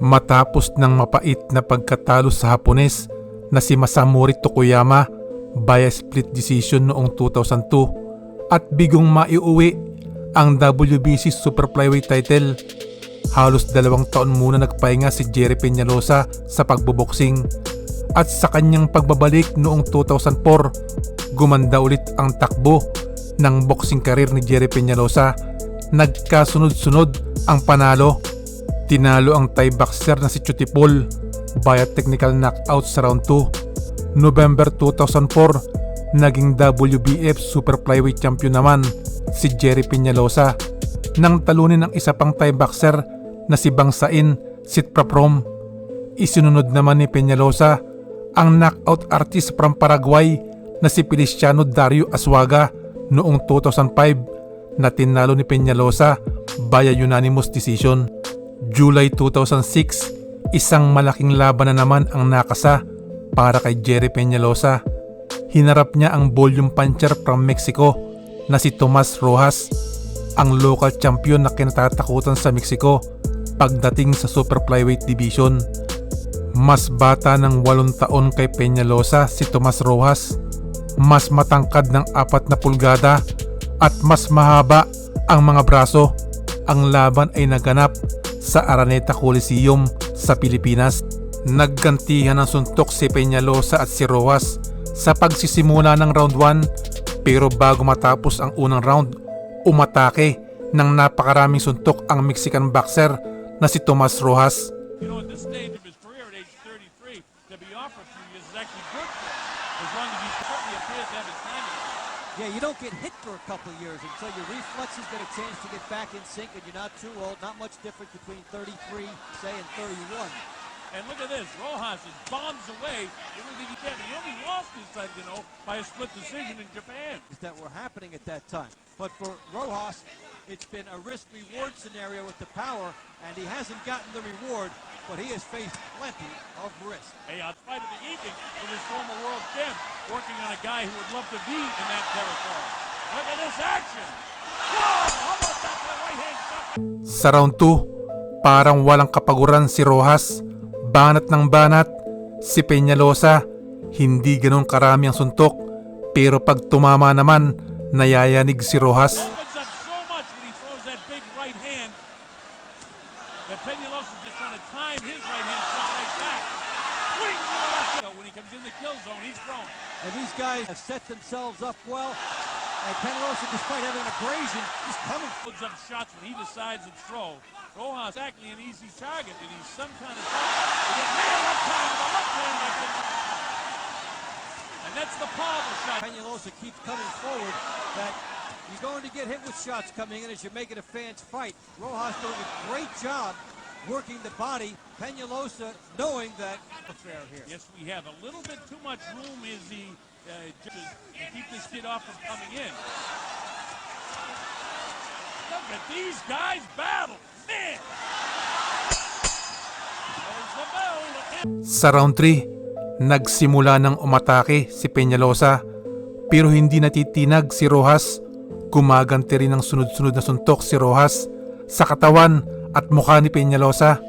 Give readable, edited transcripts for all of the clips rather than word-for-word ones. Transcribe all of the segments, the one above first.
Matapos ng mapait na pagkatalo sa Hapones na si Masamori Tokuyama via split decision noong 2002 at bigong maiuwi ang WBC Super Flyweight title, halos 2 taon muna nagpahinga si Gerry Penalosa sa pagboboksing at sa kanyang pagbabalik noong 2004 gumanda ulit ang takbo ng boxing career ni Gerry Penalosa. Nagkasunod-sunod ang panalo. Tinalo ang Thai boxer na si Chutipol via technical knockout sa round 2. November 2004, naging WBF Super Flyweight Champion naman si Gerry Penalosa nang talunin ang isa pang Thai boxer na si Bangsain Sitpraprom. Isinunod naman ni Penalosa ang knockout artist from Paraguay na si Feliciano Dario Aswaga noong 2005 na tinalo ni Penalosa via unanimous decision. July 2006, isang malaking laban na naman ang nakasa para kay Gerry Penalosa. Hinarap niya ang volume puncher from Mexico na si Tomas Rojas, ang local champion na kinatatakutan sa Mexico pagdating sa Super Flyweight Division. Mas bata ng 8 taon kay Penalosa si Tomas Rojas, mas matangkad ng 4 na pulgada at mas mahaba ang mga braso. Ang laban ay naganap sa Araneta Coliseum sa Pilipinas. Naggantihan ng suntok si Penalosa at si Rojas sa pagsisimula ng round 1, pero bago matapos ang unang round, umatake ng napakaraming suntok ang Mexican boxer na si Tomas Rojas. You know, at this stage of his career, at age 33, to be off for a few years is actually good for him, as long as he certainly appears to have his timing. Yeah, you don't get hit for a couple of years until your reflexes get a chance to get back in sync, and you're not too old. Not much difference between 33, say, and 31. And look at this, Rojas is bombs away everything he can. He only lost his son, you know, by a split decision in Japan. That were happening at that time. But for Rojas, it's been a risk-reward scenario with the power, and he hasn't gotten the reward, but he has faced plenty of risk. Hey, on fight of the evening with his former world champ, working on a guy who would love to be in that territory. Look at this action! Whoa! How about that right hand shot? Sa round 2, parang walang kapaguran si Rojas. Banat ng banat si Penalosa. Hindi ganun karami ang suntok, pero pag tumama naman, nayayanig si Rojas. Opens up so much when he throws that big right hand that Penalosa is just trying to time his right hand shot right back. Swing to the left. When he comes in the kill zone, he's thrown. And these guys have set themselves up well. And Penalosa, despite having an abrasion, is coming. Puts up shots when he decides to throw. Rojas actually an easy target, and he's some kind of left hand with a left hand like this. And that's the powerful shot. Penalosa keeps coming forward. That you're going to get hit with shots coming in as you make it a fans fight. Rojas doing a great job working the body. Penalosa knowing that fair here. Yes, we have a little bit too much room is the to keep this kid off from coming in. Look at these guys battle. Man! There's the bell. Sa round 3, nagsimula ng umatake si Penalosa, pero hindi natitinag si Rojas. Gumaganti rin ng sunod-sunod na suntok si Rojas sa katawan at mukha ni Penalosa.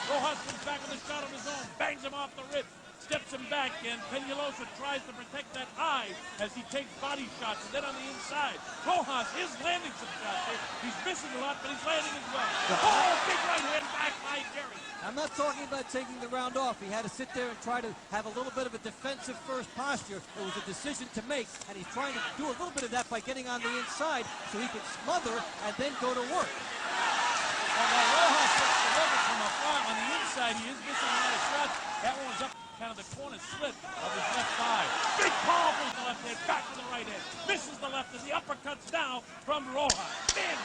Rojas comes back with a shot of his own, bangs him off the rib, steps him back, and Penalosa tries to protect that eye as he takes body shots, and then on the inside, Rojas is landing some shots here. He's missing a lot, but he's landing as well. Oh, big right hand back by Gerry. I'm not talking about taking the round off. He had to sit there and try to have a little bit of a defensive first posture. It was a decision to make, and he's trying to do a little bit of that by getting on the inside so he can smother and then go to work. And Rojas gets delivered from afar on the inside. He is missing a lot of shots. That one was up kind of the corner slit of his left thigh. Big palm with the left hand, back to the right hand. Misses the left, and the uppercuts now from Rojas. Man,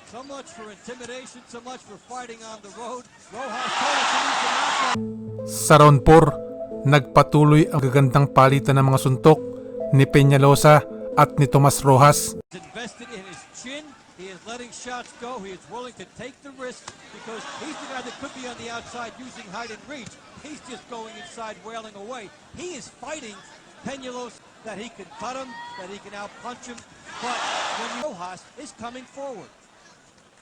So much for intimidation, so much for fighting on the road. Rojas told us he needs to knock out. Sa round 4, nagpatuloy ang gagandang palitan ng mga suntok ni Penalosa at ni Tomas Rojas. He's invested in his chin. He is letting shots go. He is willing to take the risk because he's the guy that could be on the outside using height and reach. He's just going inside, wailing away. He is fighting Penalosa. that he can cut him, that he can outpunch him, but when Rojas is coming forward.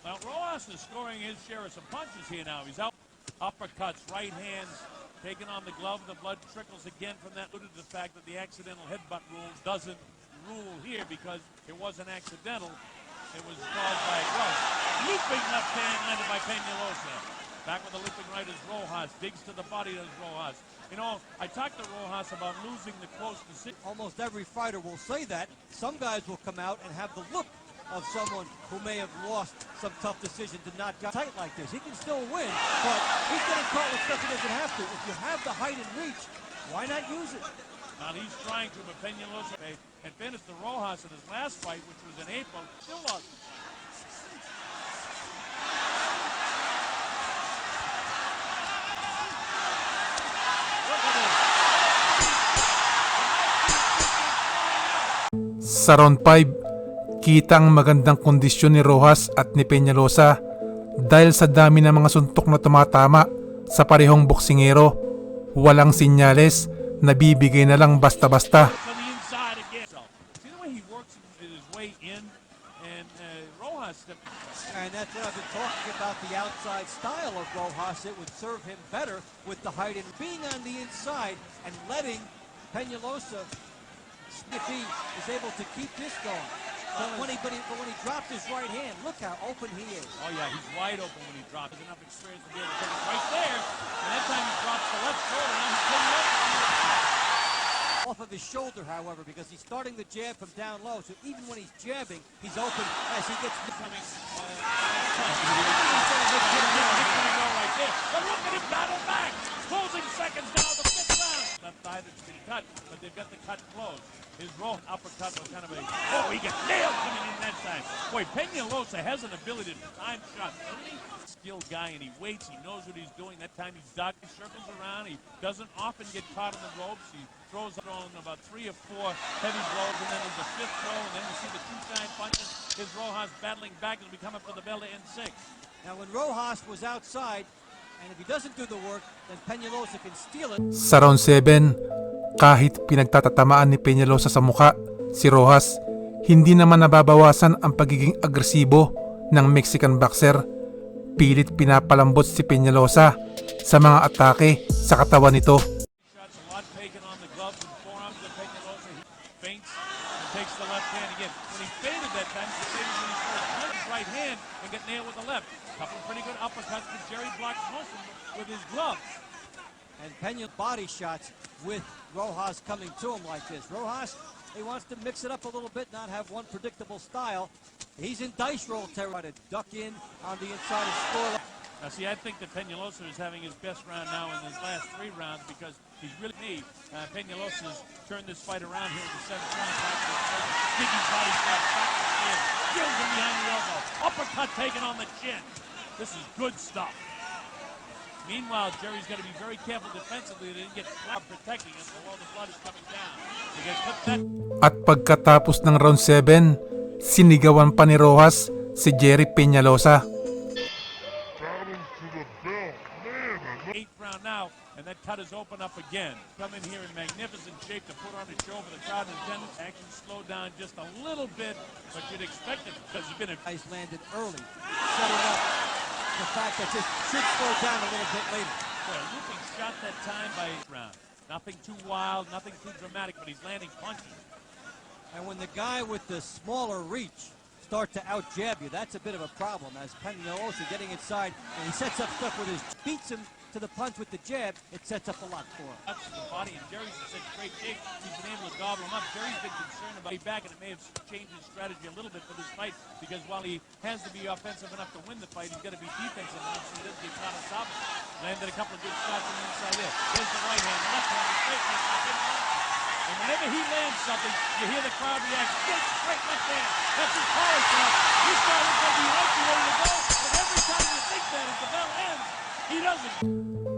Well, Rojas is scoring his share of some punches here now. He's out uppercuts, right hands, taking on the glove. The blood trickles again from that, due to the fact that the accidental headbutt rule doesn't rule here because it wasn't accidental. It was caused by a glove. Looping left hand landed by Penalosa. Back with the looping right is Rojas. Digs to the body of Rojas. You know, I talked to Rojas about losing the close decision. Almost every fighter will say that. Some guys will come out and have the look of someone who may have lost some tough decision to not get tight like this. He can still win, but he's getting caught with stuff he doesn't have to. If you have the height and reach, why not use it? Now he's trying to, but Penalosa had finished the Rojas in his last fight, which was in April. Still lost. Sa round 5, kita ang magandang kondisyon ni Rojas at ni Penalosa dahil sa dami ng mga suntok na tumatama sa parehong boksingero. Walang sinyales na bibigay na lang basta-basta. And that's what I've been talking about, the outside style of Rojas. It would serve him better with the height and being on the inside and letting Penalosa, if he is able to keep this going. But when he dropped his right hand, look how open he is. Oh yeah, he's wide open when he drops. There's enough experience to be able to take it right there. And that time he drops the left shoulder. Now he's putting it Off of his shoulder, however, because he's starting the jab from down low. So even when he's jabbing, he's open as he gets coming. Right there. But look at him battle back. Closing seconds now, the fifth round. Left thigh that's been cut, but they've got the cut closed. His roll uppercut was kind of a, oh, he got nailed coming in that time. Boy, Penalosa has an ability to time shots, doesn't he? Skilled guy, and he waits, he knows what he's doing. That time he's ducked, he circles around, he doesn't often get caught on the ropes. He throws on about 3 or 4 heavy blows, and then there's a fifth throw, and then you see the 2 time punches. His Rojas battling back as we come up to the bell to end 6. Now when Rojas was outside, and if he doesn't do the work, then Penalosa can steal it. Sa round 7, kahit pinagtatatamaan ni Penalosa sa muka si Rojas, hindi naman nababawasan ang pagiging agresibo ng Mexican boxer. Pilit pinapalambot si Penalosa sa mga atake sa katawan nito. Couple pretty good uppercuts, but Gerry blocks most of them with his gloves. And Pena body shots with Rojas coming to him like this. Rojas, he wants to mix it up a little bit, not have one predictable style. He's in dice roll territory to duck in on the inside and score. Now see, I think that Penalosa is having his best round now in his last 3 rounds because he's really neat. Penalosa's turned this fight around here in the 7th round. Biggie body shot, back to the chin, drills him behind the elbow. Uppercut taken on the chin. This is good stuff. Meanwhile, Gerry's got to be very careful defensively that he didn't get protecting him while the blood is coming down. At pagkatapos ng round 7, sinigawan pa ni Rojas si Gerry Penalosa. 8th round now, and that cut is open up again. Come in here in magnificent shape to put on a show for the crowd and attendance. Action slowed down just a little bit, but you'd expect it because he's been a Ice landed early, setting up the fact that this should slow down a little bit later. Well, looping shot that time by round. Nothing too wild, nothing too dramatic, but he's landing punches. And when the guy with the smaller reach start to out-jab you, that's a bit of a problem. As Penalosa getting inside, and he sets up stuff with his, beats him to the punch with the jab, it sets up a lot for him. That's the body, and Gerry's in such great shape, he's been able to gobble him up. Gerry's been concerned about back, and it may have changed his strategy a little bit for this fight, because while he has to be offensive enough to win the fight, he's got to be defensive enough so he doesn't get caught on top of it. Landed a couple of good shots on the inside there. There's the right hand, the left hand, the straight hand. And whenever he lands something, you hear the crowd react. Good straight left hand. That's his power shot. He thought it was going to be right ready to go, but every time you think that, as the bell ends, he doesn't.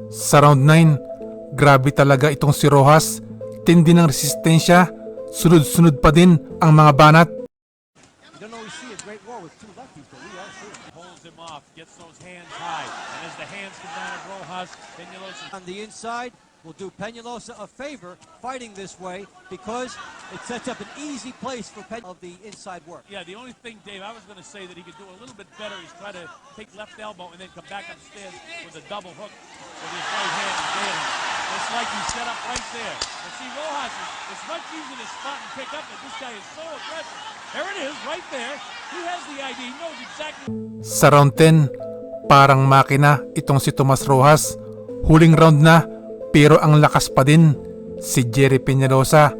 Sa round 9, grabe talaga itong si Rojas. Tindi ng resistensya, sunod-sunod pa din ang mga banat. You don't always see a great war with 2 lefties, but we are seeing it. Holds him off, gets those hands high, and as the hands come down of Rojas, Penalosa On the inside, will do Penalosa a favor fighting this way because it sets up an easy place for of the inside work. Yeah, the only thing, Dave, I was going to say that he could do a little bit better is try to take left elbow and then come back upstairs with a double hook with his right hand and nail him. Just like he set up right there. But see, Rojas is it's much easier to spot and pick up, but this guy is so aggressive. There it is, right there. He has the idea. He knows exactly. Sa round 10, parang makina itong si Tomas Rojas. Huling round na, pero ang lakas pa din. Si Gerry Penalosa,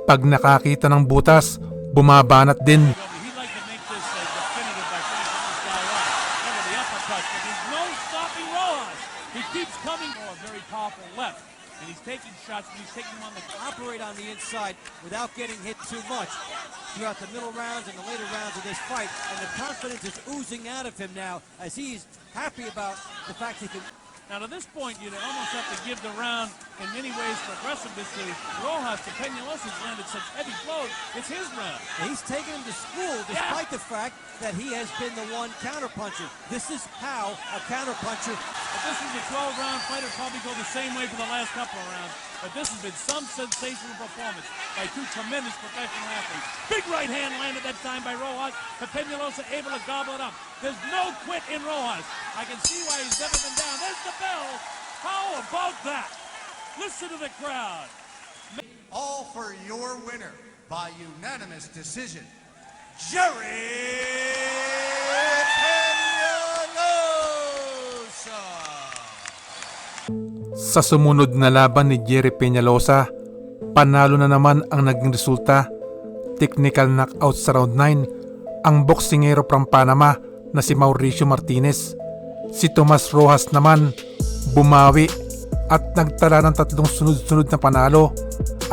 pag nakakita ng butas, bumabanat din. He'd like to make this definitive by finishing this guy off. Look at the uppercut, but there's no stopping Rojas. He keeps coming. Oh, a very powerful left. And he's taking shots, but he's taking them on the Operate on the inside without getting hit too much throughout the middle rounds and the later rounds of this fight. And the confidence is oozing out of him now as he's happy about the fact he can. Now, to this point, you'd almost have to give the round in many ways for aggressiveness to Rojas. To Penalosa's landed such heavy blows. It's his round. And he's taken him to school despite the fact that he has been the one counterpuncher. This is how a counterpuncher. If this was a 12-round fight, it'd probably go the same way for the last couple of rounds. But this has been some sensational performance by two tremendous professional athletes. Big right hand landed that time by Rojas, but Penalosa able to gobble it up. There's no quit in Rojas. I can see why he's never been down. There's the bell. How about that? Listen to the crowd. All for your winner by unanimous decision, Gerry Penalosa. Sa sumunod na laban ni Gerry Penalosa, panalo na naman ang naging resulta. Technical knockout sa round 9 ang boksingero from Panama na si Mauricio Martinez. Si Tomas Rojas naman bumawi at nagtala ng 3 sunod-sunod na panalo,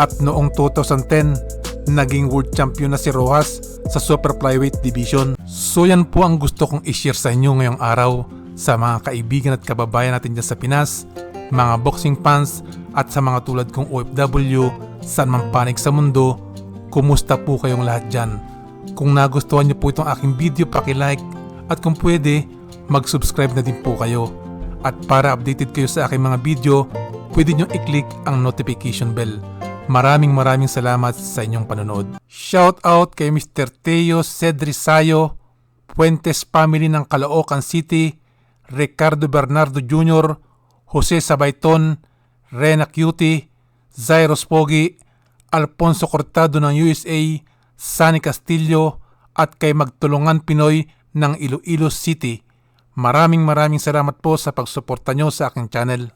at noong 2010 naging world champion na si Rojas sa super flyweight division. So yan po ang gusto kong i-share sa inyo ngayong araw sa mga kaibigan at kababayan natin dyan sa Pinas, mga boxing fans at sa mga tulad kong OFW saan man panig sa mundo. Kumusta po kayong lahat dyan? Kung nagustuhan niyo po itong aking video, paki-like at kung pwede, mag-subscribe na din po kayo. At para updated kayo sa aking mga video, pwede nyo i-click ang notification bell. Maraming salamat sa inyong panonood. Shout out kay Mr. Teo Cedrisayo, Puentes family ng Caloocan City, Ricardo Bernardo Jr., Jose Sabayton, Rena Cutie, Zairos Pogi, Alfonso Cortado ng USA, Sunny Castillo at kay Magtulungan Pinoy ng Iloilo City. Maraming salamat po sa pagsuporta nyo sa aking channel.